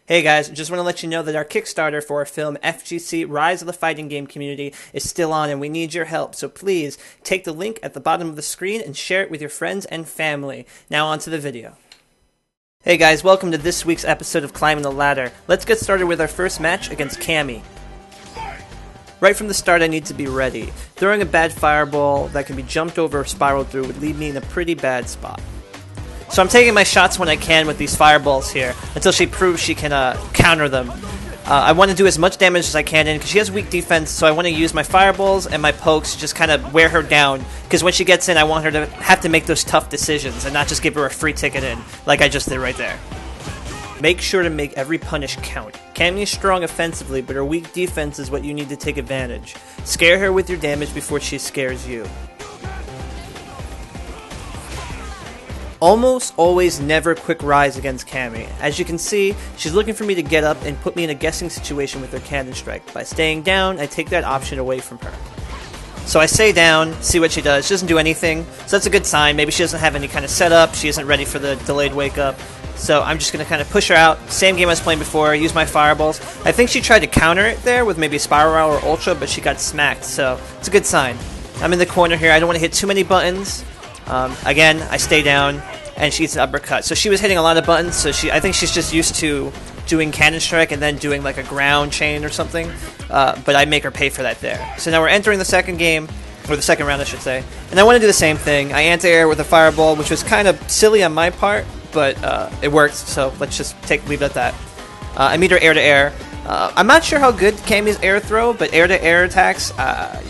Hey guys, just want to let you know that our Kickstarter for our film FGC Rise of the Fighting Game Community is still on and we need your help. So please take the link at the bottom of the screen and share it with your friends and family. Now on to the video. Hey guys, welcome to this week's episode of Climbing the Ladder. Let's get started with our first match against Cammy. Right from the start I need to be ready. Throwing a bad fireball that can be jumped over or spiraled through would leave me in a pretty bad spot. So I'm taking my shots when I can with these fireballs here, until she proves she can counter them. I want to do as much damage as I can in, because she has weak defense, so I want to use my fireballs and my pokes to just kind of wear her down, because when she gets in, I want her to have to make those tough decisions, and not just give her a free ticket in, like I just did right there. Make sure to make every punish count. Cammy is strong offensively, but her weak defense is what you need to take advantage. Scare her with your damage before she scares you. Almost always never quick rise against Cammy. As you can see, she's looking for me to get up and put me in a guessing situation with her cannon strike. By staying down, I take that option away from her. So I stay down, see what she does. She doesn't do anything, so that's a good sign. Maybe she doesn't have any kind of setup, she isn't ready for the delayed wake up. So I'm just going to kind of push her out. Same game I was playing before, use my fireballs. I think she tried to counter it there with maybe Spiral or Ultra, but she got smacked, so it's a good sign. I'm in the corner here, I don't want to hit too many buttons. Again, I stay down, and she gets an uppercut. So she was hitting a lot of buttons, so I think she's just used to doing cannon strike and then doing like a ground chain or something, but I make her pay for that there. So now we're entering the second game, or the second round I should say, and I want to do the same thing. I anti-air with a fireball, which was kind of silly on my part, but it worked, so let's just leave it at that. I meet her air-to-air. I'm not sure how good Cammy's air throw, but air-to-air attacks,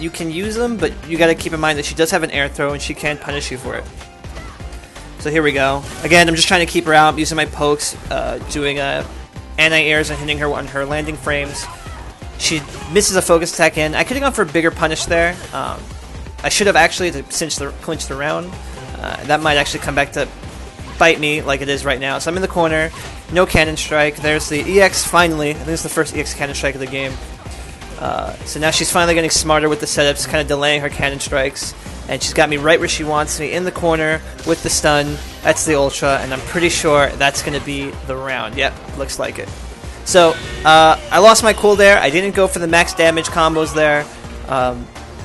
you can use them, but you gotta keep in mind that she does have an air throw and she can punish you for it. So here we go. Again, I'm just trying to keep her out, using my pokes, doing anti-airs and hitting her on her landing frames. She misses a focus attack in. I could have gone for a bigger punish there. I should have actually to clinch the round. That might actually come back to bite me like it is right now. So I'm in the corner. No cannon strike. There's the EX finally. I think it's the first EX cannon strike of the game. So now she's finally getting smarter with the setups, kind of delaying her cannon strikes. And she's got me right where she wants me, in the corner with the stun. That's the Ultra, and I'm pretty sure that's going to be the round. Yep, looks like it. So, I lost my cool there. I didn't go for the max damage combos there.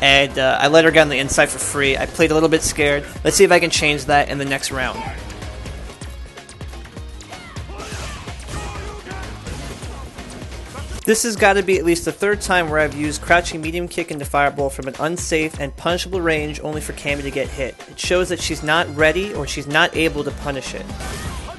And I let her get on the inside for free. I played a little bit scared. Let's see if I can change that in the next round. This has got to be at least the third time where I've used crouching medium kick into fireball from an unsafe and punishable range only for Cammy to get hit. It shows that she's not ready or she's not able to punish it.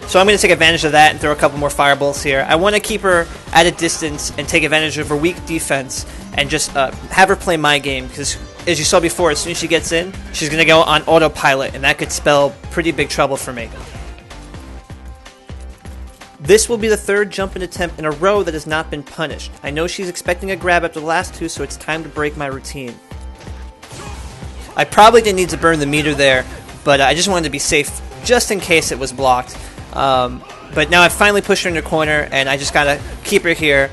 So I'm going to take advantage of that and throw a couple more fireballs here. I want to keep her at a distance and take advantage of her weak defense and just have her play my game, because as you saw before, as soon as she gets in, she's going to go on autopilot, and that could spell pretty big trouble for me. This will be the third jumping attempt in a row that has not been punished. I know she's expecting a grab after the last two, so it's time to break my routine. I probably didn't need to burn the meter there, but I just wanted to be safe just in case it was blocked. But now I've finally pushed her in the corner, and I just gotta keep her here.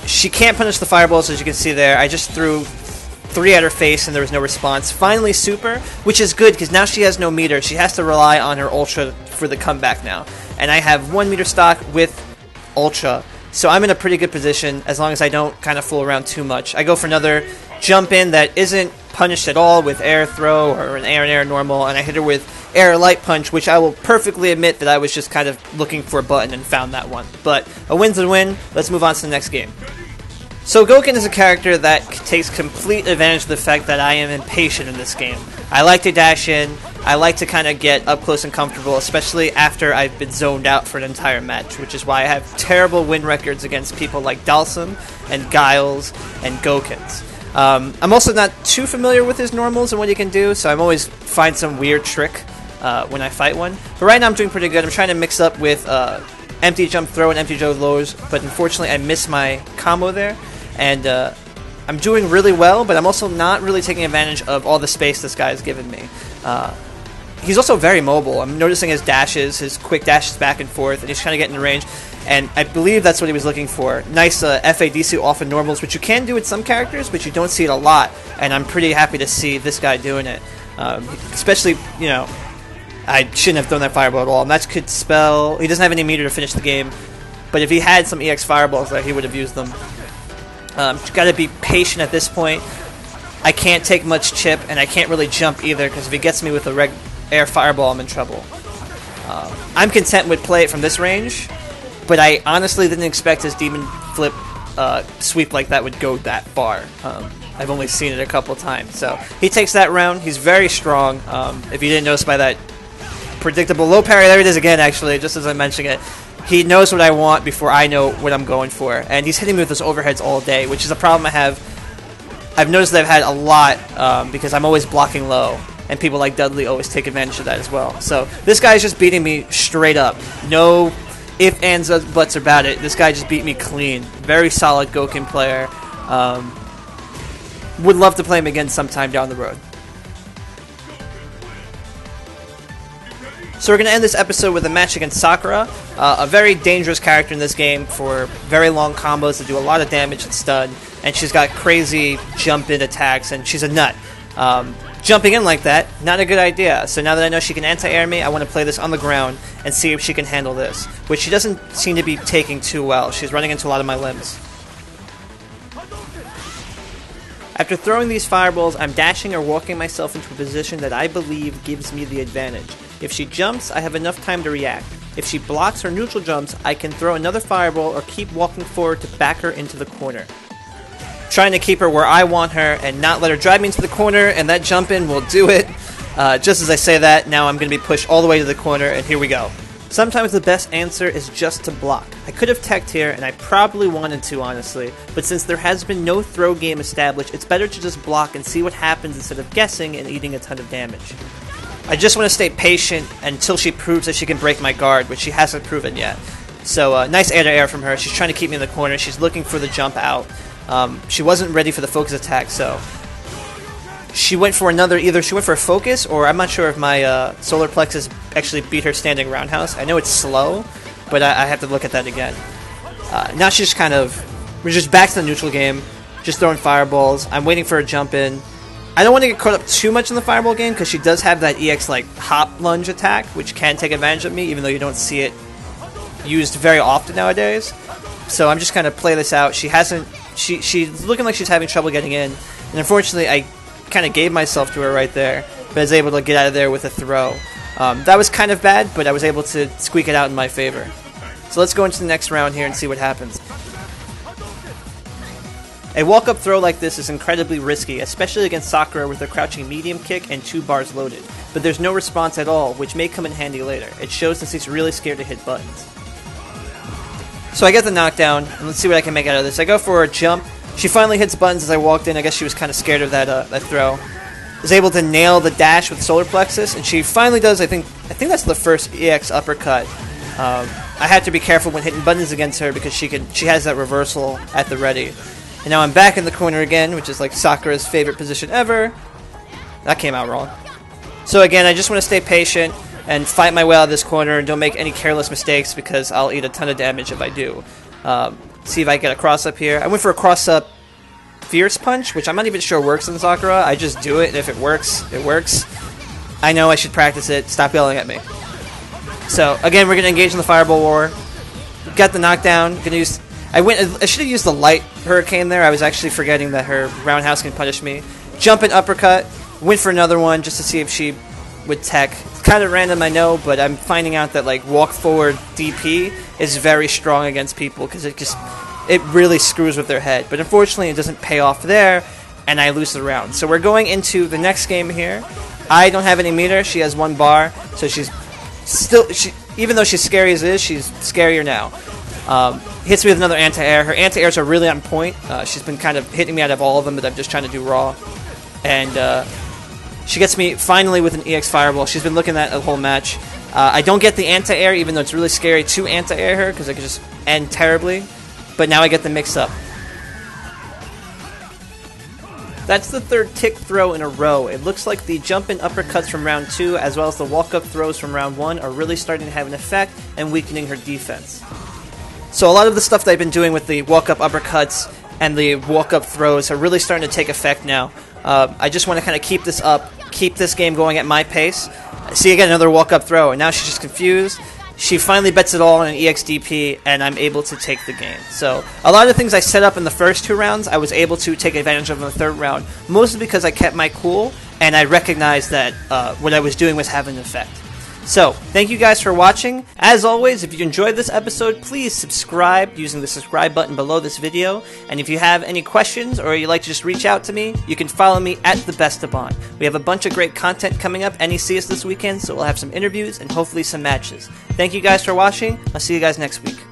She can't punish the fireballs, as you can see there. I just threw 3 at her face and there was no response. Finally super, which is good because now she has no meter. She has to rely on her Ultra for the comeback now. And I have 1 meter stock with Ultra, so I'm in a pretty good position as long as I don't kind of fool around too much. I go for another jump in that isn't punished at all with air throw or an air normal, and I hit her with air light punch, which I will perfectly admit that I was just kind of looking for a button and found that one. But a win's a win. Let's move on to the next game. So Gouken is a character that takes complete advantage of the fact that I am impatient in this game. I like to dash in, I like to kind of get up close and comfortable, especially after I've been zoned out for an entire match, which is why I have terrible win records against people like Dalsum and Giles and Goukens. I'm also not too familiar with his normals and what he can do, so I'm always find some weird trick when I fight one. But right now I'm doing pretty good. I'm trying to mix up with empty jump throw and empty jump lows, but unfortunately I missed my combo there. And I'm doing really well, but I'm also not really taking advantage of all the space this guy has given me. He's also very mobile. I'm noticing his dashes, his quick dashes back and forth, and he's trying to get in range. And I believe that's what he was looking for. Nice FADC off of normals, which you can do with some characters, but you don't see it a lot. And I'm pretty happy to see this guy doing it. Especially, you know, I shouldn't have thrown that fireball at all. And that could spell... He doesn't have any meter to finish the game. but if he had some EX fireballs there, he would have used them. Got to be patient at this point. I can't take much chip, and I can't really jump either, because if he gets me with a air fireball, I'm in trouble. I'm content with play it from this range, but I honestly didn't expect his demon flip sweep like that would go that far. I've only seen it a couple times. So he takes that round. He's very strong. If you didn't notice by that predictable low parry, there it is again, actually, just as I mentioned it. He knows what I want before I know what I'm going for. And he's hitting me with those overheads all day, which is a problem I have. I've noticed that I've had a lot because I'm always blocking low. And people like Dudley always take advantage of that as well. So this guy's just beating me straight up. No ifs, ands, buts about it. This guy just beat me clean. Very solid Gouken player. Would love to play him again sometime down the road. So we're going to end this episode with a match against Sakura, a very dangerous character in this game for very long combos that do a lot of damage and stun, and she's got crazy jump-in attacks, and she's a nut. Jumping in like that, not a good idea. So now that I know she can anti-air me, I want to play this on the ground and see if she can handle this, which she doesn't seem to be taking too well. She's running into a lot of my limbs. After throwing these fireballs, I'm dashing or walking myself into a position that I believe gives me the advantage. If she jumps, I have enough time to react. If she blocks or neutral jumps, I can throw another fireball or keep walking forward to back her into the corner. Trying to keep her where I want her and not let her drive me into the corner, and that jump in will do it. Just as I say that, now I'm going to be pushed all the way to the corner, and here we go. Sometimes the best answer is just to block. I could have teched here, and I probably wanted to, honestly, but since there has been no throw game established, it's better to just block and see what happens instead of guessing and eating a ton of damage. I just want to stay patient until she proves that she can break my guard, which she hasn't proven yet. So, nice air-to-air from her. She's trying to keep me in the corner. She's looking for the jump out. She wasn't ready for the focus attack, so she went for either she went for a focus, or I'm not sure if my solar plexus actually beat her standing roundhouse. I know it's slow, but I have to look at that again. Now she's we're just back to the neutral game, just throwing fireballs. I'm waiting for a jump in. I don't want to get caught up too much in the fireball game, because she does have that EX hop lunge attack, which can take advantage of me, even though you don't see it used very often nowadays. So I'm just kind of play this out. She's looking like she's having trouble getting in, and unfortunately I kind of gave myself to her right there, but I was able to get out of there with a throw. That was kind of bad, but I was able to squeak it out in my favor. So let's go into the next round here and see what happens. A walk-up throw like this is incredibly risky, especially against Sakura with her crouching medium kick and 2 bars loaded, but there's no response at all, which may come in handy later. It shows that she's really scared to hit buttons. So I get the knockdown, and let's see what I can make out of this. I go for a jump. She finally hits buttons as I walked in. I guess she was kind of scared of that throw. Was able to nail the dash with solar plexus, and she finally does. I think that's the first EX uppercut. I had to be careful when hitting buttons against her because she has that reversal at the ready. And now I'm back in the corner again, which is like Sakura's favorite position ever. That came out wrong. So again, I just want to stay patient and fight my way out of this corner and don't make any careless mistakes, because I'll eat a ton of damage if I do. See if I get a cross-up here. I went for a cross-up Fierce Punch, which I'm not even sure works in Sakura. I just do it, and if it works, it works. I know I should practice it. Stop yelling at me. So, again, we're going to engage in the Fireball War. Got the knockdown. I should have used the Light Hurricane there. I was actually forgetting that her roundhouse can punish me. Jump and uppercut. Went for another one just to see if she would tech. It's kind of random, I know, but I'm finding out that walk forward DP is very strong against people, because it really screws with their head. But unfortunately, it doesn't pay off there, and I lose the round. So we're going into the next game here. I don't have any meter. She has 1 bar, so she's still, even though she's scary as it is, she's scarier now. Hits me with another anti-air. Her anti-airs are really on point. She's been kind of hitting me out of all of them, but I'm just trying to do raw. And she gets me finally with an EX Fireball. She's been looking at the whole match. I don't get the anti-air, even though it's really scary to anti-air her, because it could just end terribly. But now I get the mix-up. That's the 3rd tick throw in a row. It looks like the jump and uppercuts from round 2, as well as the walk-up throws from round 1, are really starting to have an effect and weakening her defense. So a lot of the stuff that I've been doing with the walk-up uppercuts and the walk-up throws are really starting to take effect now. I just want to kind of keep this up, keep this game going at my pace. See, I get another walk-up throw, and now she's just confused. she finally bets it all on an EXDP, and I'm able to take the game. So a lot of the things I set up in the first 2 rounds, I was able to take advantage of in the 3rd round, mostly because I kept my cool, and I recognized that what I was doing was having an effect. So, thank you guys for watching. As always, if you enjoyed this episode, please subscribe using the subscribe button below this video. And if you have any questions or you'd like to just reach out to me, you can follow me at The Best of Bond. We have a bunch of great content coming up NECS this weekend, so we'll have some interviews and hopefully some matches. Thank you guys for watching. I'll see you guys next week.